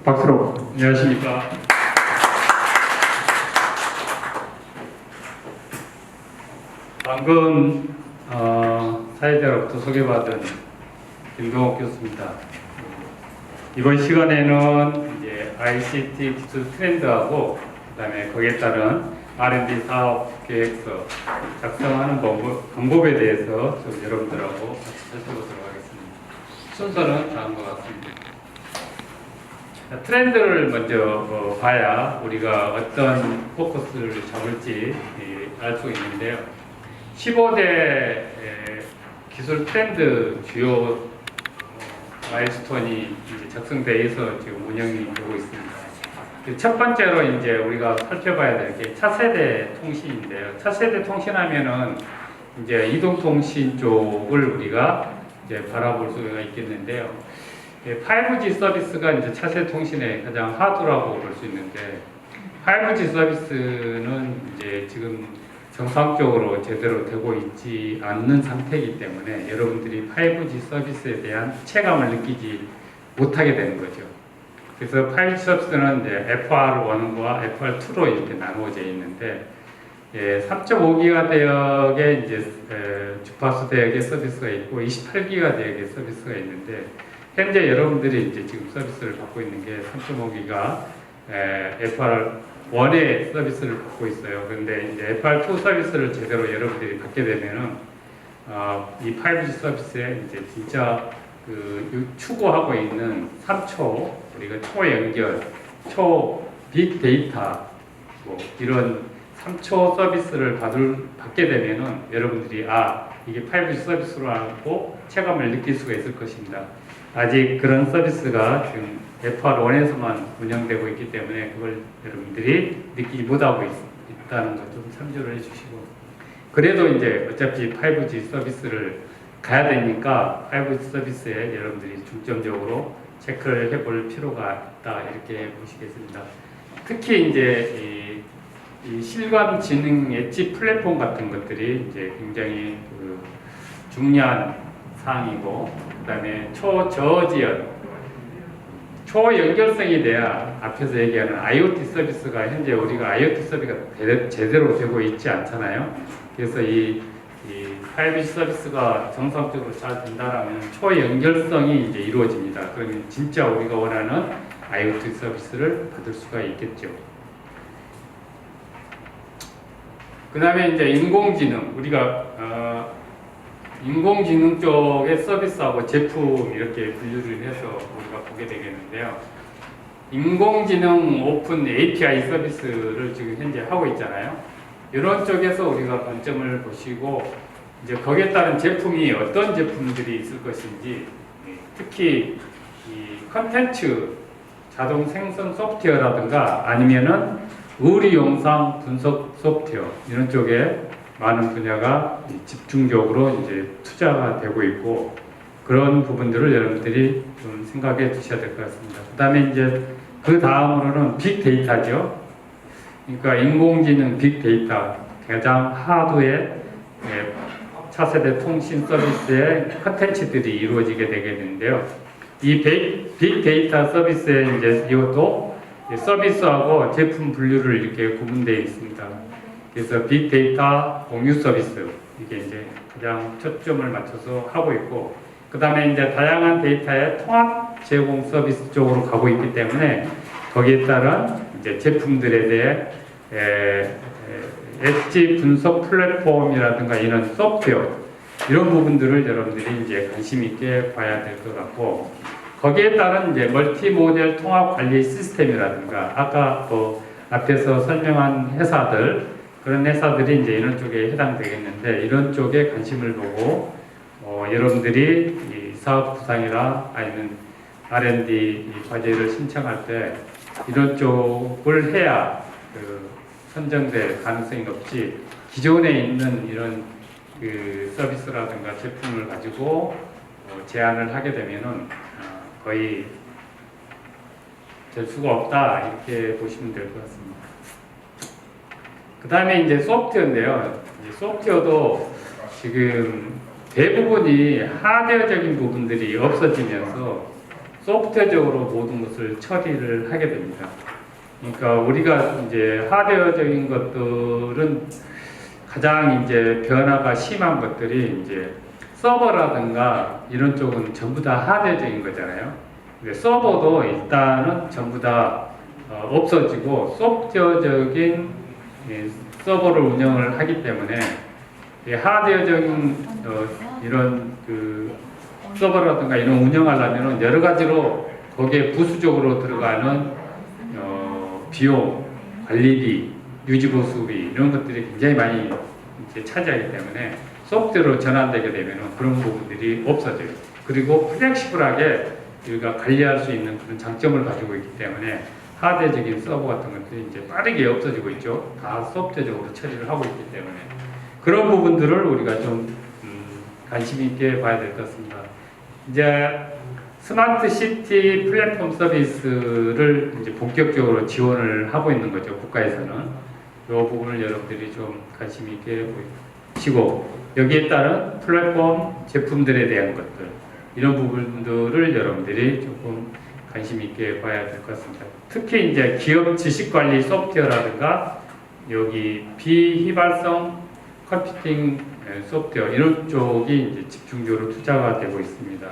박수로. 안녕하십니까. 방금 사회자로부터 소개받은 김동욱 교수입니다. 이번 시간에는 이제 ICT 기술 트렌드하고 그다음에 거기에 따른 R&D 사업 계획서 작성하는 방법에 대해서 좀 여러분들하고 같이 살펴보도록 하겠습니다. 순서는 다음과 같습니다. 트렌드를 먼저 봐야 우리가 어떤 포커스를 잡을지 알 수 있는데요. 15대 기술 트렌드 주요 마일스톤이 이제 작성되어 있어 지금 운영이 되고 있습니다. 첫 번째로 이제 우리가 살펴봐야 될 게 차세대 통신인데요. 차세대 통신하면은 이제 이동통신 쪽을 우리가 이제 바라볼 수가 있겠는데요. 5G 서비스가 이제 차세대 통신의 가장 하드라고 볼 수 있는데 5G 서비스는 이제 지금 정상적으로 제대로 되고 있지 않는 상태이기 때문에 여러분들이 5G 서비스에 대한 체감을 느끼지 못하게 되는 거죠. 그래서 5G 서비스는 이제 FR1과 FR2로 이렇게 나누어져 있는데 3.5기가 대역의 이제 주파수 대역의 서비스가 있고 28기가 대역의 서비스가 있는데 현재 여러분들이 이제 지금 서비스를 받고 있는 게 3.5기가 FR1의 서비스를 받고 있어요. 그런데 이제 FR2 서비스를 제대로 여러분들이 받게 되면은 이 5G 서비스에 이제 진짜 추구하고 있는 3초 우리가 초연결, 초빅데이터 뭐 이런 3초 서비스를 받게 되면은 여러분들이 이게 5G 서비스로 하고 체감을 느낄 수가 있을 것입니다. 아직 그런 서비스가 지금 FR1에서만 운영되고 있기 때문에 그걸 여러분들이 느끼지 못하고 있다는 것 좀 참조를 해주시고, 그래도 이제 어차피 5G 서비스를 가야 되니까 5G 서비스에 여러분들이 중점적으로 체크를 해볼 필요가 있다 이렇게 보시겠습니다. 특히 이제 이 실감 지능 엣지 플랫폼 같은 것들이 이제 굉장히 중요한 사항이고, 그다음에 초저지연, 초연결성이 돼야 앞에서 얘기하는 IoT 서비스가 현재 우리가 IoT 서비스가 제대로 되고 있지 않잖아요. 그래서 이 5G 서비스가 정상적으로 잘 된다라면 초연결성이 이제 이루어집니다. 그러면 진짜 우리가 원하는 IoT 서비스를 받을 수가 있겠죠. 그 다음에 이제 인공지능, 우리가 인공지능 쪽의 서비스하고 제품 이렇게 분류를 해서 우리가 보게 되겠는데요. 인공지능 오픈 API 서비스를 지금 현재 하고 있잖아요. 이런 쪽에서 우리가 관점을 보시고 이제 거기에 따른 제품이 어떤 제품들이 있을 것인지, 특히 이 컨텐츠 자동 생성 소프트웨어라든가 아니면은 의리 영상 분석 소프트웨어 이런 쪽에 많은 분야가 집중적으로 이제 투자가 되고 있고, 그런 부분들을 여러분들이 좀 생각해 두셔야 될 것 같습니다. 그 다음에 이제 그 다음으로는 빅데이터죠. 그러니까 인공지능 빅데이터, 가장 하드의 차세대 통신 서비스의 컨텐츠들이 이루어지게 되겠는데요. 이 빅데이터 서비스에 이제 이것도 서비스하고 제품 분류를 이렇게 구분되어 있습니다. 그래서 빅데이터 공유 서비스, 이게 이제 가장 초점을 맞춰서 하고 있고, 그 다음에 이제 다양한 데이터의 통합 제공 서비스 쪽으로 가고 있기 때문에 거기에 따른 이제 제품들에 대해 엣지 분석 플랫폼이라든가 이런 소프트웨어, 이런 부분들을 여러분들이 이제 관심 있게 봐야 될 것 같고, 거기에 따른 이제 멀티 모델 통합 관리 시스템이라든가 아까 앞에서 설명한 회사들, 그런 회사들이 이제 이런 쪽에 해당되겠는데, 이런 쪽에 관심을 보고 여러분들이 이 사업 구상이나 아니면 R&D 과제를 신청할 때 이런 쪽을 해야 선정될 가능성이 높지, 기존에 있는 이런 서비스라든가 제품을 가지고 제안을 하게 되면은 거의 될 수가 없다 이렇게 보시면 될 것 같습니다. 그 다음에 이제 소프트웨어인데요. 이제 소프트웨어도 지금 대부분이 하드웨어적인 부분들이 없어지면서 소프트웨어적으로 모든 것을 처리를 하게 됩니다. 그러니까 우리가 이제 하드웨어적인 것들은 가장 이제 변화가 심한 것들이 이제 서버라든가 이런 쪽은 전부 다 하드웨어적인 거잖아요. 근데 서버도 일단은 전부 다 없어지고 소프트웨어적인 서버를 운영을 하기 때문에 하드웨어적인 이런 그 서버라든가 이런 운영하려면 여러 가지로 거기에 부수적으로 들어가는 비용, 관리비, 유지보수비 이런 것들이 굉장히 많이 이제 차지하기 때문에 소프트웨어로 전환되게 되면 그런 부분들이 없어져요. 그리고 플렉시블하게 우리가 관리할 수 있는 그런 장점을 가지고 있기 때문에 하드웨어적인 서버 같은 것들이 이제 빠르게 없어지고 있죠. 다 소프트웨어적으로 처리를 하고 있기 때문에 그런 부분들을 우리가 좀 관심 있게 봐야 될 것 같습니다. 이제 스마트 시티 플랫폼 서비스를 이제 본격적으로 지원을 하고 있는 거죠. 국가에서는 이 부분을 여러분들이 좀 관심 있게 보시고 여기에 따른 플랫폼 제품들에 대한 것들 이런 부분들을 여러분들이 조금 관심 있게 봐야 될 것 같습니다. 특히 이제 기업 지식 관리 소프트웨어라든가 여기 비휘발성 컴퓨팅 소프트웨어 이런 쪽이 이제 집중적으로 투자가 되고 있습니다.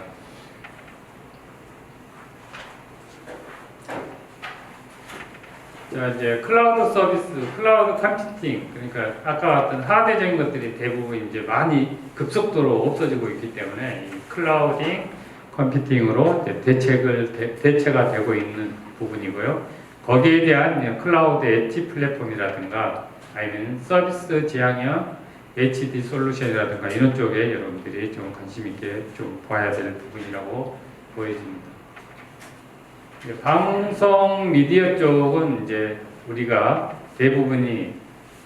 자, 이제 클라우드 서비스, 클라우드 컴퓨팅 그러니까 아까 같은 하드적인 것들이 대부분 이제 많이 급속도로 없어지고 있기 때문에 이 클라우딩 컴퓨팅으로 대체가 되고 있는 부분이고요. 거기에 대한 클라우드 엣지 플랫폼이라든가 아니면 서비스 지향형 HD 솔루션이라든가 이런 쪽에 여러분들이 좀 관심 있게 좀 봐야 될 부분이라고 보여집니다. 방송 미디어 쪽은 이제 우리가 대부분이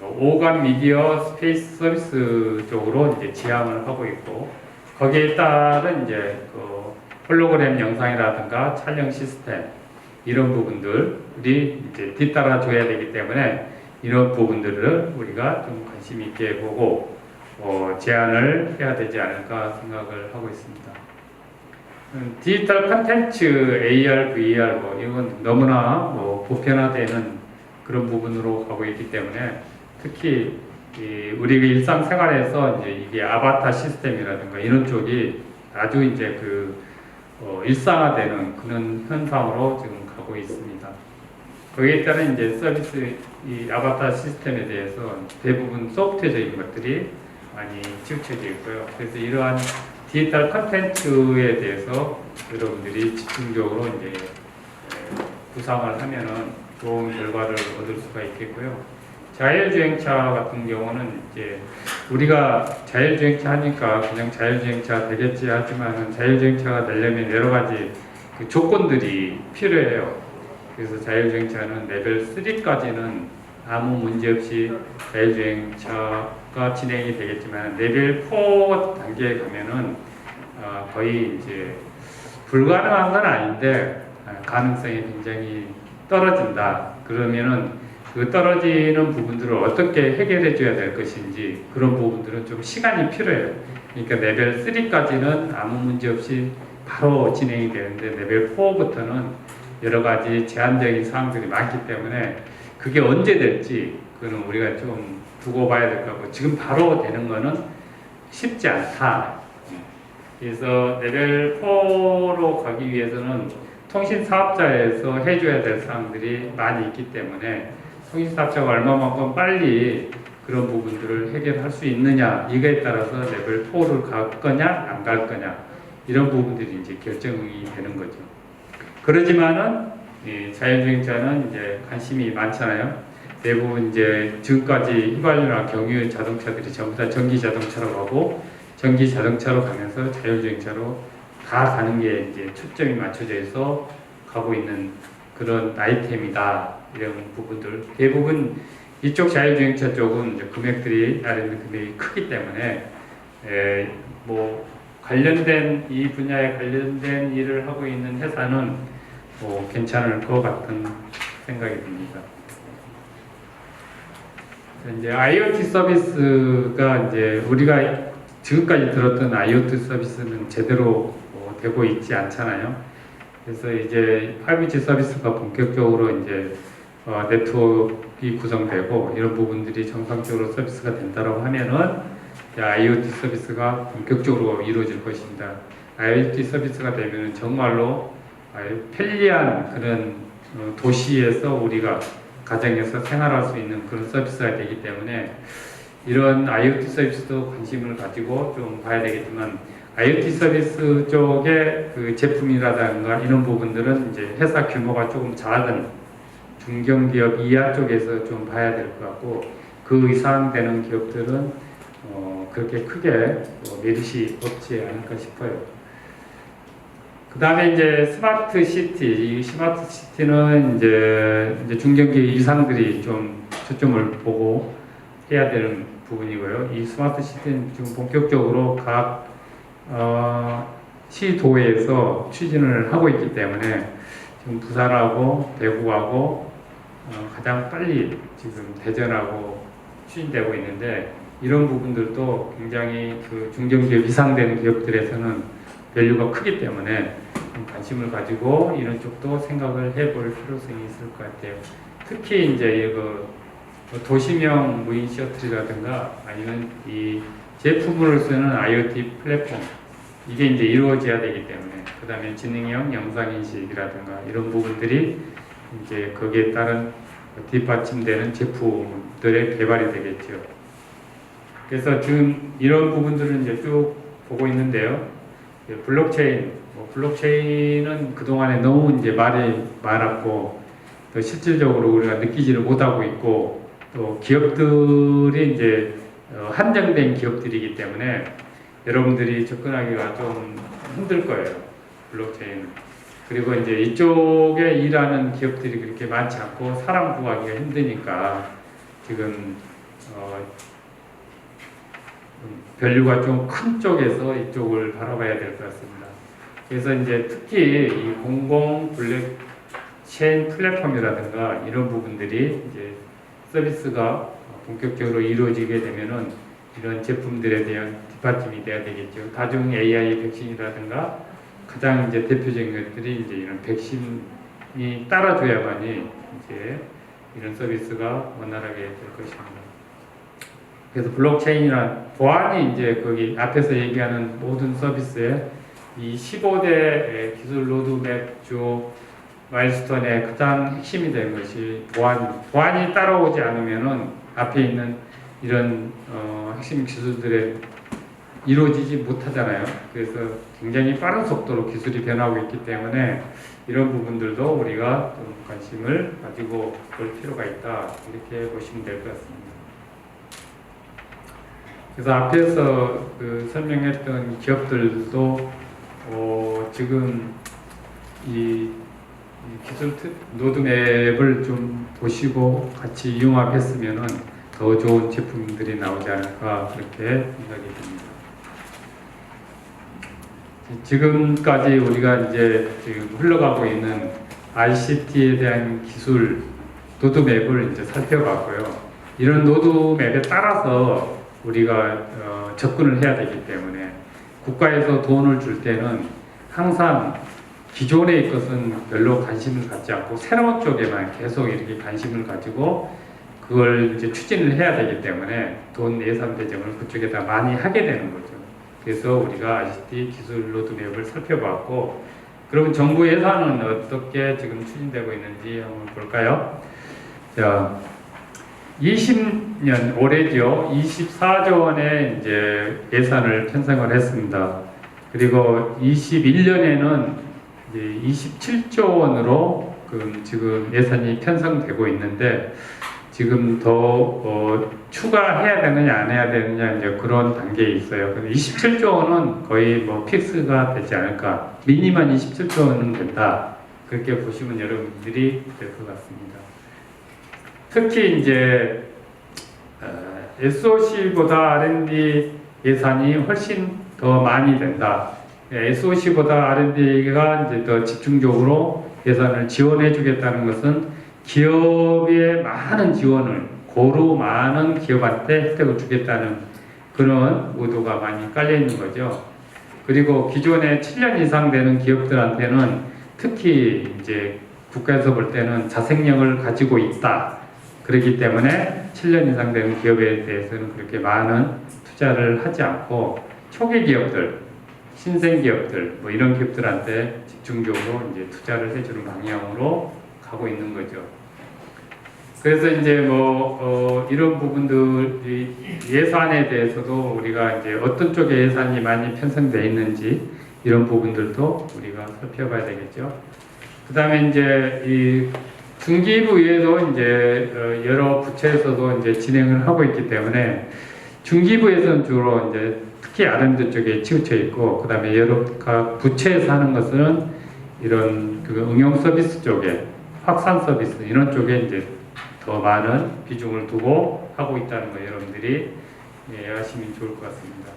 오감 미디어 스페이스 서비스 쪽으로 이제 지향을 하고 있고 거기에 따른 이제 그 홀로그램 영상이라든가 촬영 시스템 이런 부분들이 이제 뒤따라 줘야 되기 때문에 이런 부분들을 우리가 좀 관심 있게 보고 제안을 해야 되지 않을까 생각을 하고 있습니다. 디지털 콘텐츠 AR, VR 이건 너무나 보편화되는 그런 부분으로 가고 있기 때문에 특히 우리가 일상생활에서 이제 이게 아바타 시스템이라든가 이런 쪽이 아주 이제 일상화되는 그런 현상으로 지금 가고 있습니다. 거기에 따른 이제 서비스 이 아바타 시스템에 대해서 대부분 소프트웨어적인 것들이 많이 치우쳐져 있고요. 그래서 이러한 디지털 콘텐츠에 대해서 여러분들이 집중적으로 이제 구상을 하면은 좋은 결과를 얻을 수가 있겠고요. 자율주행차 같은 경우는 이제 우리가 자율주행차 하니까 그냥 자율주행차 되겠지 하지만 자율주행차가 되려면 여러 가지 그 조건들이 필요해요. 그래서 자율주행차는 레벨 3까지는 아무 문제 없이 자율주행차가 진행이 되겠지만 레벨 4 단계에 가면은 거의 이제 불가능한 건 아닌데 가능성이 굉장히 떨어진다. 그러면은 그 떨어지는 부분들을 어떻게 해결해 줘야 될 것인지 그런 부분들은 좀 시간이 필요해요. 그러니까 레벨 3까지는 아무 문제 없이 바로 진행이 되는데 레벨 4부터는 여러 가지 제한적인 사항들이 많기 때문에 그게 언제 될지 그거는 우리가 좀 두고 봐야 될 것 같고 지금 바로 되는 거는 쉽지 않다. 그래서 레벨 4로 가기 위해서는 통신사업자에서 해줘야 될 사항들이 많이 있기 때문에 통신사업자가 얼마만큼 빨리 그런 부분들을 해결할 수 있느냐 이거에 따라서 레벨 4를 갈 거냐 안 갈 거냐 이런 부분들이 이제 결정이 되는 거죠. 그러지만은 자율주행차는 이제 관심이 많잖아요. 대부분 이제 지금까지 휘발유나 경유 자동차들이 전부 다 전기 자동차로 가고 전기 자동차로 가면서 자율주행차로 다 가는 게 이제 초점이 맞춰져 있어 가고 있는 그런 아이템이다. 이런 부분들 대부분 이쪽 자율주행차 쪽은 이제 금액들이 R&D 금액이 크기 때문에 관련된 이 분야에 관련된 일을 하고 있는 회사는 괜찮을 것 같은 생각이 듭니다. 이제 IoT 서비스가 이제 우리가 지금까지 들었던 IoT 서비스는 제대로 되고 있지 않잖아요. 그래서 이제 5G 서비스가 본격적으로 이제 네트워크가 구성되고 이런 부분들이 정상적으로 서비스가 된다고 하면은 IoT 서비스가 본격적으로 이루어질 것입니다. IoT 서비스가 되면 정말로 아주 편리한 그런 도시에서 우리가 가정에서 생활할 수 있는 그런 서비스가 되기 때문에 이런 IoT 서비스도 관심을 가지고 좀 봐야 되겠지만 IoT 서비스 쪽의 그 제품이라든가 이런 부분들은 이제 회사 규모가 조금 작은 중견기업 이하 쪽에서 좀 봐야 될 것 같고 그 이상 되는 기업들은 그렇게 크게 메리시 없지 않을까 싶어요. 그 다음에 이제 스마트 시티, 이 스마트 시티는 이제 중견기업 이상들이 좀 초점을 보고 해야 되는 부분이고요. 이 스마트 시티는 지금 본격적으로 각 시도에서 추진을 하고 있기 때문에 지금 부산하고 대구하고 가장 빨리 지금 대전하고 추진되고 있는데 이런 부분들도 굉장히 그 중견기업 이상 되는 기업들에서는 밸류가 크기 때문에 관심을 가지고 이런 쪽도 생각을 해볼 필요성이 있을 것 같아요. 특히 이제 이거 도시명 무인 셔틀이라든가 아니면 이 제품으로 쓰는 IoT 플랫폼 이게 이제 이루어져야 되기 때문에 그 다음에 지능형 영상인식이라든가 이런 부분들이 이제 거기에 따른 뒷받침되는 제품들의 개발이 되겠죠. 그래서 지금 이런 부분들은 이제 쭉 보고 있는데요. 블록체인은 그동안에 너무 이제 말이 많았고 또 실질적으로 우리가 느끼지를 못하고 있고 또 기업들이 이제 한정된 기업들이기 때문에 여러분들이 접근하기가 좀 힘들 거예요. 블록체인. 그리고 이제 이쪽에 일하는 기업들이 그렇게 많지 않고 사람 구하기가 힘드니까 지금 밸류가 좀 큰 쪽에서 이쪽을 바라봐야 될 것 같습니다. 그래서 이제 특히 이 공공 블록체인 플랫폼이라든가 이런 부분들이 이제 서비스가 본격적으로 이루어지게 되면은 이런 제품들에 대한 뒷받침이 돼야 되겠죠. 다중 AI 백신이라든가 가장 이제 대표적인 것들이 이제 이런 백신이 따라줘야만이 이제 이런 서비스가 원활하게 될 것입니다. 그래서 블록체인이란 보안이 이제 거기 앞에서 얘기하는 모든 서비스에 이 15대 기술 로드맵 주 마일스톤의 가장 핵심이 되는 것이 보안이 따라오지 않으면은 앞에 있는 이런 핵심 기술들에 이루어지지 못하잖아요. 그래서 굉장히 빠른 속도로 기술이 변하고 있기 때문에 이런 부분들도 우리가 좀 관심을 가지고 볼 필요가 있다 이렇게 보시면 될 것 같습니다. 그래서 앞에서 그 설명했던 기업들도 지금 이 기술 로드맵을 좀 보시고 같이 융합했으면은 더 좋은 제품들이 나오지 않을까 그렇게 생각이 듭니다. 지금까지 우리가 이제 지금 흘러가고 있는 ICT에 대한 기술 로드맵을 이제 살펴봤고요. 이런 로드맵에 따라서 우리가 접근을 해야 되기 때문에 국가에서 돈을 줄 때는 항상 기존의 것은 별로 관심을 갖지 않고 새로운 쪽에만 계속 이렇게 관심을 가지고 그걸 이제 추진을 해야 되기 때문에 돈 예산 배정을 그쪽에다 많이 하게 되는 거죠. 그래서 우리가 ICT 기술 로드맵을 살펴봤고, 그러면 정부 예산은 어떻게 지금 추진되고 있는지 한번 볼까요? 자, 20년 올해죠. 24조 원의 이제 예산을 편성을 했습니다. 그리고 21년에는 이제 27조 원으로 지금 예산이 편성되고 있는데 지금 더 추가해야 되느냐 안 해야 되느냐 이제 그런 단계에 있어요. 27조 원은 거의 뭐 픽스가 되지 않을까. 미니만 27조 원은 된다. 그렇게 보시면 여러분들이 될 것 같습니다. 특히 이제 SOC보다 R&D 예산이 훨씬 더 많이 된다. SOC보다 R&D가 이제 더 집중적으로 예산을 지원해 주겠다는 것은 기업의 많은 지원을 고루 많은 기업한테 혜택을 주겠다는 그런 의도가 많이 깔려 있는 거죠. 그리고 기존에 7년 이상 되는 기업들한테는 특히 이제 국가에서 볼 때는 자생력을 가지고 있다. 그렇기 때문에 7년 이상 된 기업에 대해서는 그렇게 많은 투자를 하지 않고 초기 기업들, 신생 기업들, 뭐 이런 기업들한테 집중적으로 이제 투자를 해주는 방향으로 가고 있는 거죠. 그래서 이제 이런 부분들이 예산에 대해서도 우리가 이제 어떤 쪽에 예산이 많이 편성되어 있는지 이런 부분들도 우리가 살펴봐야 되겠죠. 그 다음에 이제 이 중기부에도 이제 여러 부처에서도 이제 진행을 하고 있기 때문에 중기부에서는 주로 이제 특히 R&D 쪽에 치우쳐 있고, 그 다음에 여러 각 부처에서 하는 것은 이런 그 응용 서비스 쪽에, 확산 서비스 이런 쪽에 이제 더 많은 비중을 두고 하고 있다는 거 여러분들이 아시면 좋을 것 같습니다.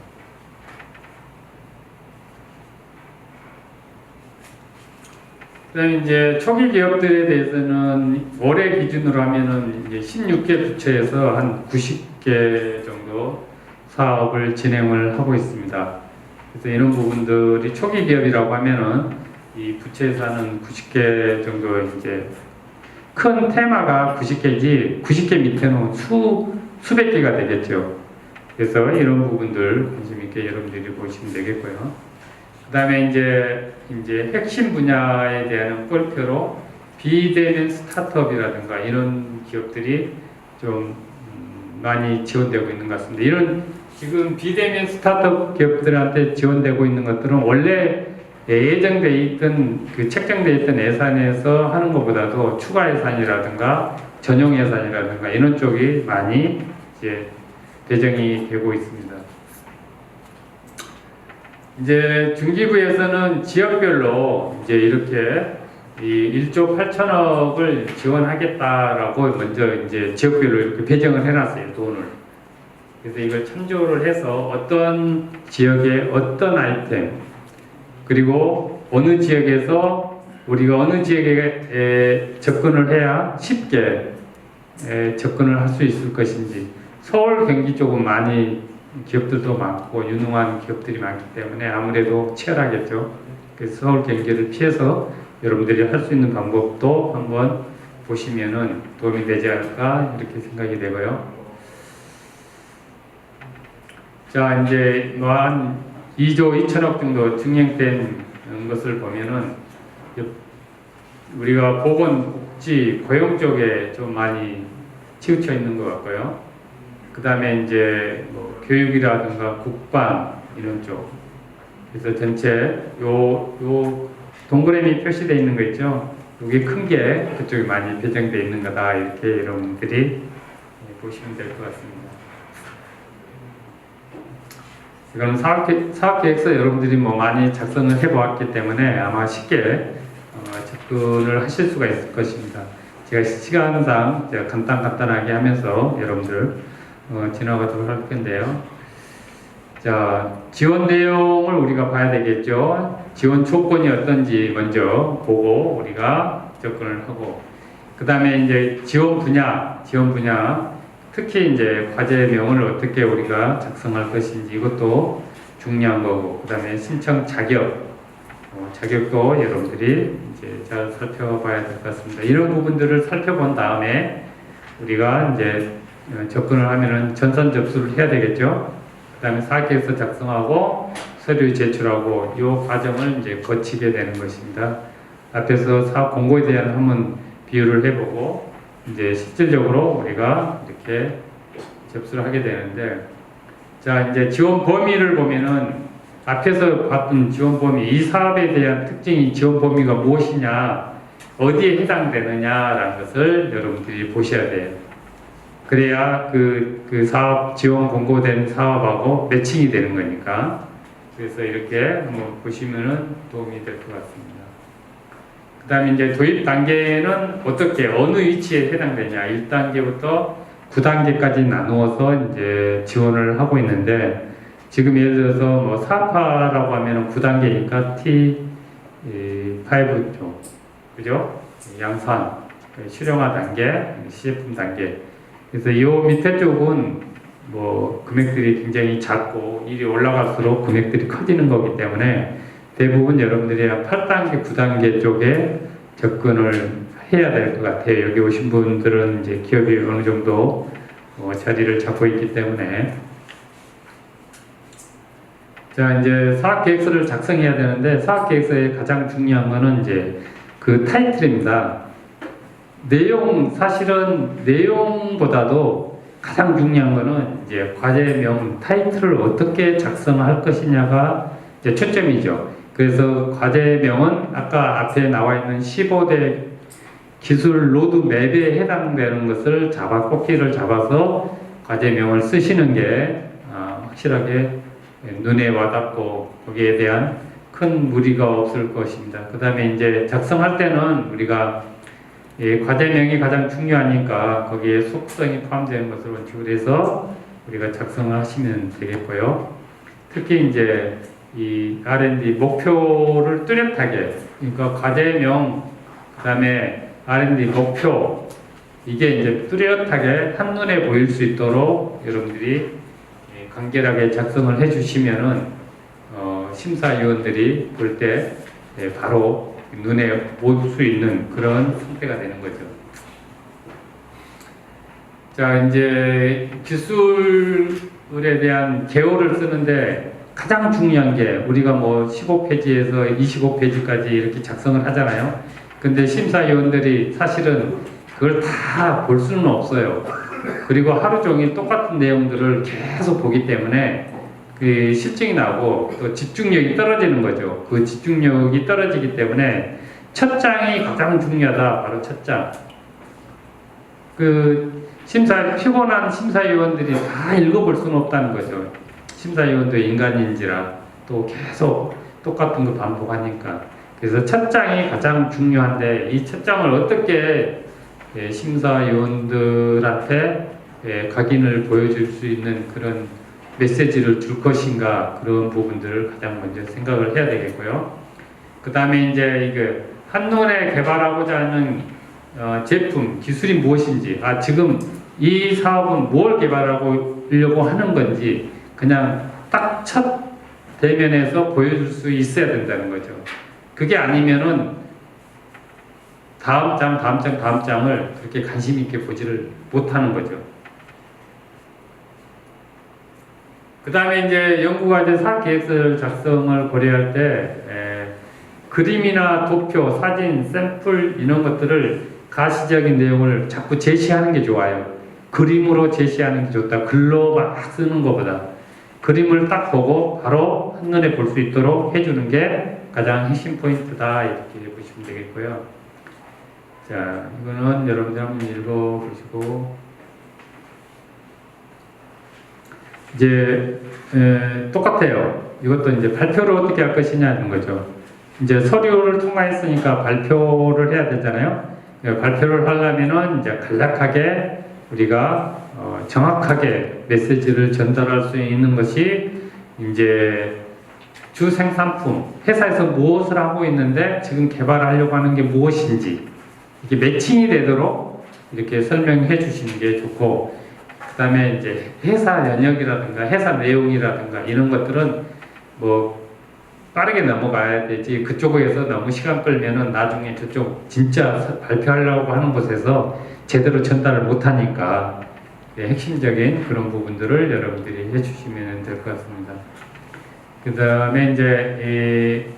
그다음에 이제 초기 기업들에 대해서는 올해 기준으로 하면은 이제 16개 부처에서 한 90개 정도 사업을 진행을 하고 있습니다. 그래서 이런 부분들이 초기 기업이라고 하면은 이 부처에서 하는 90개 정도 이제 큰 테마가 90개지 90개 밑에는 수백 개가 되겠죠. 그래서 이런 부분들 관심 있게 여러분들이 보시면 되겠고요. 그 다음에 이제 핵심 분야에 대한 꼴표로 비대면 스타트업이라든가 이런 기업들이 좀 많이 지원되고 있는 것 같습니다. 이런 지금 비대면 스타트업 기업들한테 지원되고 있는 것들은 원래 예정되어 있던 그 책정되어 있던 예산에서 하는 것보다도 추가 예산이라든가 전용 예산이라든가 이런 쪽이 많이 이제 배정이 되고 있습니다. 이제 중기부에서는 지역별로 이제 이렇게 이 1조 8천억을 지원하겠다라고 먼저 이제 지역별로 이렇게 배정을 해놨어요, 돈을. 그래서 이걸 참조를 해서 어떤 지역의 어떤 아이템, 그리고 어느 지역에서 우리가 어느 지역에 접근을 해야 쉽게 접근을 할 수 있을 것인지. 서울, 경기 쪽은 많이 기업들도 많고 유능한 기업들이 많기 때문에 아무래도 치열하겠죠. 그래서 서울, 경기를 피해서 여러분들이 할 수 있는 방법도 한번 보시면은 도움이 되지 않을까 이렇게 생각이 되고요. 자, 이제 한 2조 2천억 정도 증액된 것을 보면은 우리가 보건, 복지, 고용 쪽에 좀 많이 치우쳐 있는 것 같고요. 그 다음에 이제 뭐 교육이라든가 국방 이런 쪽. 그래서 전체 요 동그라미 표시되어 있는 거 있죠. 이게 큰 게 그쪽에 많이 배정되어 있는 거다. 이렇게 여러분들이 보시면 될 것 같습니다. 이건 사업계획서 여러분들이 뭐 많이 작성을 해보았기 때문에 아마 쉽게 접근을 하실 수가 있을 것입니다. 제가 시간상 제가 간단하게 하면서 여러분들 지나가도록 할 건데요. 자, 지원 내용을 우리가 봐야 되겠죠. 지원 조건이 어떤지 먼저 보고 우리가 접근을 하고, 그 다음에 이제 지원 분야, 특히 이제 과제명을 어떻게 우리가 작성할 것인지 이것도 중요한 거고, 그 다음에 신청 자격도 여러분들이 이제 잘 살펴봐야 될 것 같습니다. 이런 부분들을 살펴본 다음에 우리가 이제 접근을 하면은 전산 접수를 해야 되겠죠. 그 다음에 사계획서 작성하고 서류 제출하고 이 과정을 이제 거치게 되는 것입니다. 앞에서 사업 공고에 대한 한번 비유를 해보고 이제 실질적으로 우리가 이렇게 접수를 하게 되는데, 자, 이제 지원 범위를 보면은 앞에서 봤던 지원 범위, 이 사업에 대한 특징이 지원 범위가 무엇이냐, 어디에 해당되느냐라는 것을 여러분들이 보셔야 돼요. 그래야 그 사업 지원 공고된 사업하고 매칭이 되는 거니까. 그래서 이렇게 한번 보시면은 도움이 될 것 같습니다. 그 다음에 이제 도입 단계는 어떻게, 어느 위치에 해당되냐. 1단계부터 9단계까지 나누어서 이제 지원을 하고 있는데, 지금 예를 들어서 뭐 사업화라고 하면 9단계니까 T5죠. 그죠? 양산, 실용화 단계, 시제품 단계. 그래서 이 밑에 쪽은 뭐 금액들이 굉장히 작고 일이 올라갈수록 금액들이 커지는 거기 때문에 대부분 여러분들이 한 8단계, 9단계 쪽에 접근을 해야 될 것 같아요. 여기 오신 분들은 이제 기업이 어느 정도 자리를 잡고 있기 때문에. 자, 이제 사업계획서를 작성해야 되는데, 사업계획서의 가장 중요한 거는 이제 그 타이틀입니다. 사실은 내용보다도 가장 중요한 거는 이제 과제명 타이틀을 어떻게 작성할 것이냐가 이제 초점이죠. 그래서 과제명은 아까 앞에 나와 있는 15대 기술 로드맵에 해당되는 것을 꼭지를 잡아서 과제명을 쓰시는 게 확실하게 눈에 와닿고 거기에 대한 큰 무리가 없을 것입니다. 그 다음에 이제 작성할 때는 우리가 과제명이 가장 중요하니까 거기에 속성이 포함되는 것을 원칙으로 해서 우리가 작성을 하시면 되겠고요. 특히 이제 이 R&D 목표를 뚜렷하게, 그러니까 과제명, 그 다음에 R&D 목표, 이게 이제 뚜렷하게 한눈에 보일 수 있도록 여러분들이 간결하게 작성을 해주시면은 심사위원들이 볼 때 바로 눈에 볼 수 있는 그런 상태가 되는 거죠. 자, 이제 기술에 대한 개요를 쓰는데 가장 중요한 게 우리가 뭐 15페이지에서 25페이지까지 이렇게 작성을 하잖아요. 근데 심사위원들이 사실은 그걸 다 볼 수는 없어요. 그리고 하루 종일 똑같은 내용들을 계속 보기 때문에 그 실증이 나고 또 집중력이 떨어지는 거죠. 그 집중력이 떨어지기 때문에 첫 장이 가장 중요하다. 바로 첫 장. 피곤한 심사위원들이 다 읽어볼 수는 없다는 거죠. 심사위원도 인간인지라 또 계속 똑같은 거 반복하니까. 그래서 첫 장이 가장 중요한데 이 첫 장을 어떻게 심사위원들한테 각인을 보여줄 수 있는 그런 메시지를 줄 것인가, 그런 부분들을 가장 먼저 생각을 해야 되겠고요. 그 다음에 이제 이게 한눈에 개발하고자 하는 제품, 기술이 무엇인지, 지금 이 사업은 뭘 개발하려고 하는 건지 그냥 딱 첫 대면에서 보여줄 수 있어야 된다는 거죠. 그게 아니면은 다음 장을 그렇게 관심 있게 보지를 못하는 거죠. 그 다음에 이제 연구과제 사업계획서 작성을 고려할 때 그림이나 도표, 사진, 샘플 이런 것들을 가시적인 내용을 자꾸 제시하는 게 좋아요. 그림으로 제시하는 게 좋다. 글로 막 쓰는 것보다 그림을 딱 보고 바로 한눈에 볼 수 있도록 해주는 게 가장 핵심 포인트다, 이렇게 보시면 되겠고요. 자, 이거는 여러분들 한번 읽어보시고 이제 똑같아요. 이것도 이제 발표를 어떻게 할 것이냐는 거죠. 이제 서류를 통과했으니까 발표를 해야 되잖아요. 발표를 하려면은 이제 간략하게 우리가 정확하게 메시지를 전달할 수 있는 것이 이제 주 생산품, 회사에서 무엇을 하고 있는데 지금 개발하려고 하는 게 무엇인지 이게 매칭이 되도록 이렇게 설명해 주시는 게 좋고, 그 다음에 이제 회사 연역이라든가 회사 내용이라든가 이런 것들은 뭐 빠르게 넘어가야 되지, 그쪽에서 너무 시간 끌면은 나중에 저쪽 진짜 발표하려고 하는 곳에서 제대로 전달을 못하니까 핵심적인 그런 부분들을 여러분들이 해주시면 될 것 같습니다. 그 다음에 이제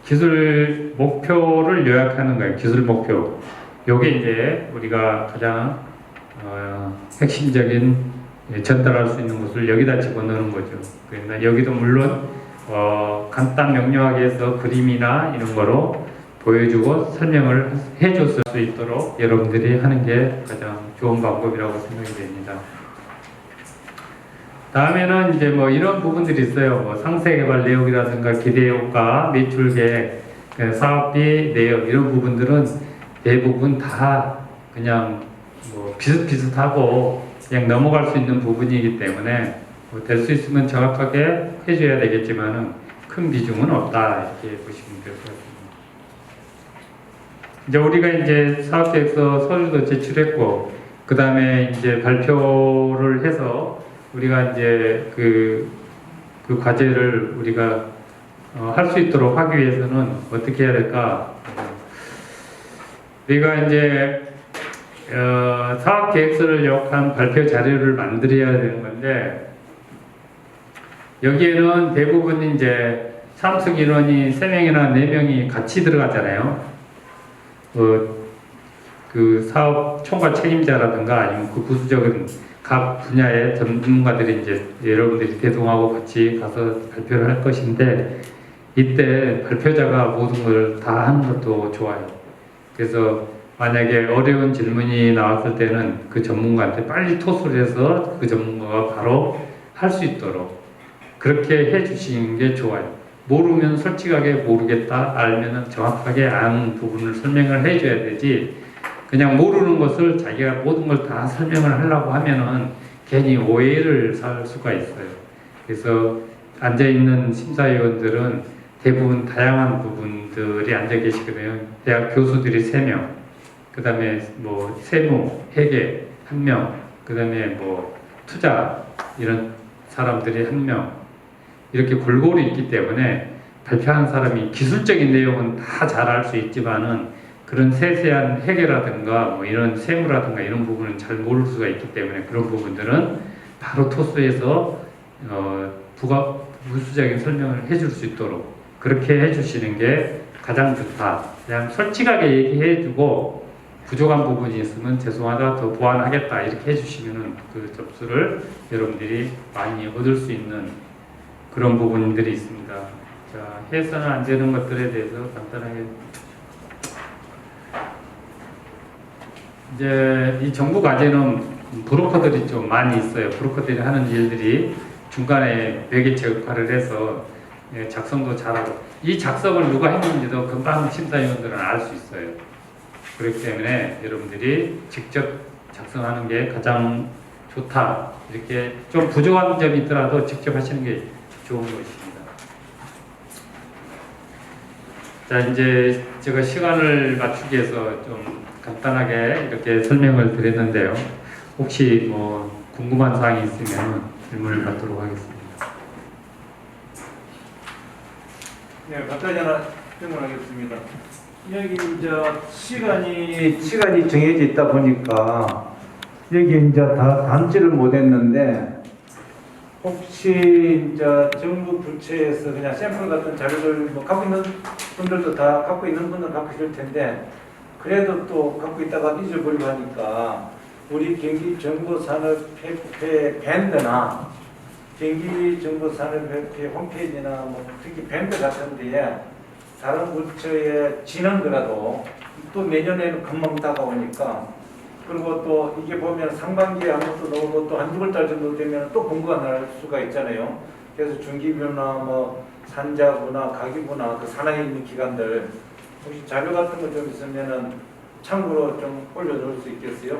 기술 목표를 요약하는 거예요. 기술 목표. 요게 이제 우리가 가장 핵심적인 전달할 수 있는 것을 여기다 집어넣는 거죠. 그러나 여기도 물론 간단 명료하게 해서 그림이나 이런 거로 보여주고 설명을 해줬을 수 있도록 여러분들이 하는 게 가장 좋은 방법이라고 생각이 됩니다. 다음에는 이제 뭐 이런 부분들이 있어요. 뭐 상세 개발 내역이라든가 기대 효과, 매출 계획, 사업비 내역 이런 부분들은 대부분 다 그냥 뭐 비슷비슷하고 그냥 넘어갈 수 있는 부분이기 때문에 뭐 될 수 있으면 정확하게 해줘야 되겠지만은 큰 비중은 없다, 이렇게 보시면 될 것 같습니다. 이제 우리가 이제 사업계획서 서류도 제출했고, 그 다음에 이제 발표를 해서 우리가 이제 그 과제를 우리가 할 수 있도록 하기 위해서는 어떻게 해야 될까? 우리가 이제 사업 계획서를 요약한 발표 자료를 만들어야 되는 건데, 여기에는 대부분 이제 참석 인원이 3명이나 4명이 같이 들어가잖아요. 그 사업 총괄 책임자라든가 아니면 그 부수적인 각 분야의 전문가들이 이제 여러분들이 대동하고 같이 가서 발표를 할 것인데, 이때 발표자가 모든 걸 다 하는 것도 좋아요. 그래서 만약에 어려운 질문이 나왔을 때는 그 전문가한테 빨리 토스를 해서 그 전문가가 바로 할 수 있도록 그렇게 해주시는 게 좋아요. 모르면 솔직하게 모르겠다, 알면은 정확하게 아는 부분을 설명을 해줘야 되지, 그냥 모르는 것을 자기가 모든 걸 다 설명을 하려고 하면은 괜히 오해를 살 수가 있어요. 그래서 앉아있는 심사위원들은 대부분 다양한 부분들이 앉아 계시거든요. 대학 교수들이 3명, 그 다음에 뭐 세무, 회계 1명, 그 다음에 뭐 투자 이런 사람들이 1명, 이렇게 골고루 있기 때문에 발표하는 사람이 기술적인 내용은 다 잘 알 수 있지만은 그런 세세한 회계라든가 뭐 이런 세무라든가 이런 부분은 잘 모를 수가 있기 때문에 그런 부분들은 바로 토스해서 부수적인 설명을 해줄 수 있도록 그렇게 해주시는 게 가장 좋다. 그냥 솔직하게 얘기해주고 부족한 부분이 있으면 죄송하다, 더 보완하겠다 이렇게 해주시면은 그 접수를 여러분들이 많이 얻을 수 있는 그런 부분들이 있습니다. 자, 해서는 안 되는 것들에 대해서 간단하게 이제 이 정부 과제는 브로커들이 좀 많이 있어요. 브로커들이 하는 일들이 중간에 매개체 역할을 해서 작성도 잘하고, 이 작성을 누가 했는지도 금방 심사위원들은 알 수 있어요. 그렇기 때문에 여러분들이 직접 작성하는 게 가장 좋다. 이렇게 좀 부족한 점이 있더라도 직접 하시는 게 좋은 것입니다. 자, 이제 제가 시간을 맞추기 위해서 좀 간단하게 이렇게 설명을 드렸는데요. 혹시 뭐 궁금한 사항이 있으면 질문을 받도록 하겠습니다. 네, 간단히 하나 질문하겠습니다. 여기 이제 시간이 정해져 있다 보니까 여기 이제 다 담지를 못했는데, 혹시 이제 정부 부처에서 그냥 샘플 같은 자료를 뭐 갖고 있는 분들도 다 갖고 있는 분은 갖고 있을 텐데, 그래도 또 갖고 있다가 잊어버리고 하니까 우리 경기정보산업협회 밴드나 경기정보산업협회 홈페이지나 뭐 특히 밴드 같은 데에 다른 부처의 진원더라도 또 내년에는 금방 다가오니까, 그리고 또 이게 보면 상반기에 아무것도 나오고 또 한 6월달 정도 되면 또 공고가 날 수가 있잖아요. 그래서 중기부나 뭐 산자부나 가기부나 그 산하에 있는 기관들 혹시 자료 같은 거 좀 있으면은 참고로 좀 올려놓을 수 있겠어요?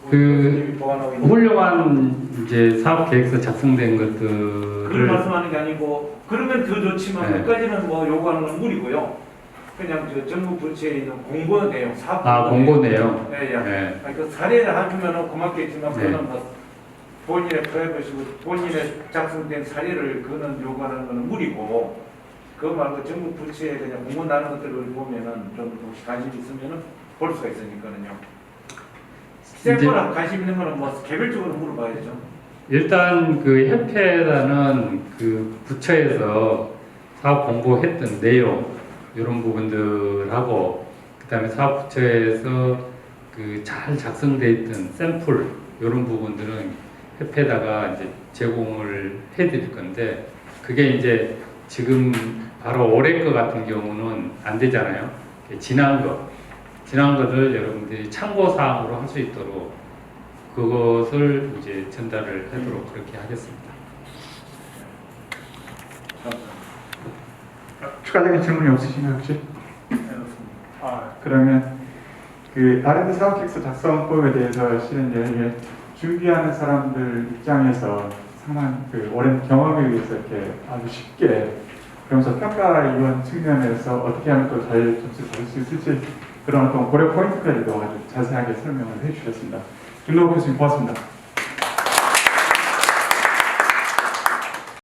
그 훌륭한 이제 사업 계획서 작성된 것들을 그걸 말씀하는 게 아니고, 그러면 더 좋지만 네. 끝까지는 뭐 요구하는 건 무리고요. 그냥 저 정부 부처에 있는 공고 내용, 사업 공고 내용. 네, 예. 네. 아니, 그 사례를 해주면 고맙겠지만 네. 그거는 뭐 본인의 프라이버시고 본인의 작성된 사례를 그거는 요구하는 거는 무리고, 그거 말고 정부 부처에 그냥 공고 나는 것들을 보면은 좀 혹시 관심 있으면은 볼 수가 있으니까는요. 샘플 관심 있는 거는 뭐 개별적으로 물어봐야죠. 일단 그 협회라는 그 부처에서 사업 공고했던 내용 이런 부분들하고, 그다음에 사업 부처에서 그 잘 작성돼 있던 샘플 이런 부분들은 협회에다가 이제 제공을 해드릴 건데, 그게 이제 지금 바로 올해 거 같은 경우는 안 되잖아요. 지난 거를 여러분들이 참고 사항으로 할 수 있도록 그것을 이제 전달을 하도록 그렇게 하겠습니다. 추가적인 질문이 없으시나요, 혹시? 그러면 그 R&D 사업 계획서 작성법에 대해서 실은 이게 준비하는 사람들 입장에서 상당 그 오랜 경험에 의해서 이렇게 아주 쉽게, 그러면서 평가 이런 측면에서 어떻게 하면 또 잘 점수를 받을 수 있을지 그런 어떤 고려 포인트까지도 아주 자세하게 설명을 해주셨습니다. 김동욱 교수님 고맙습니다.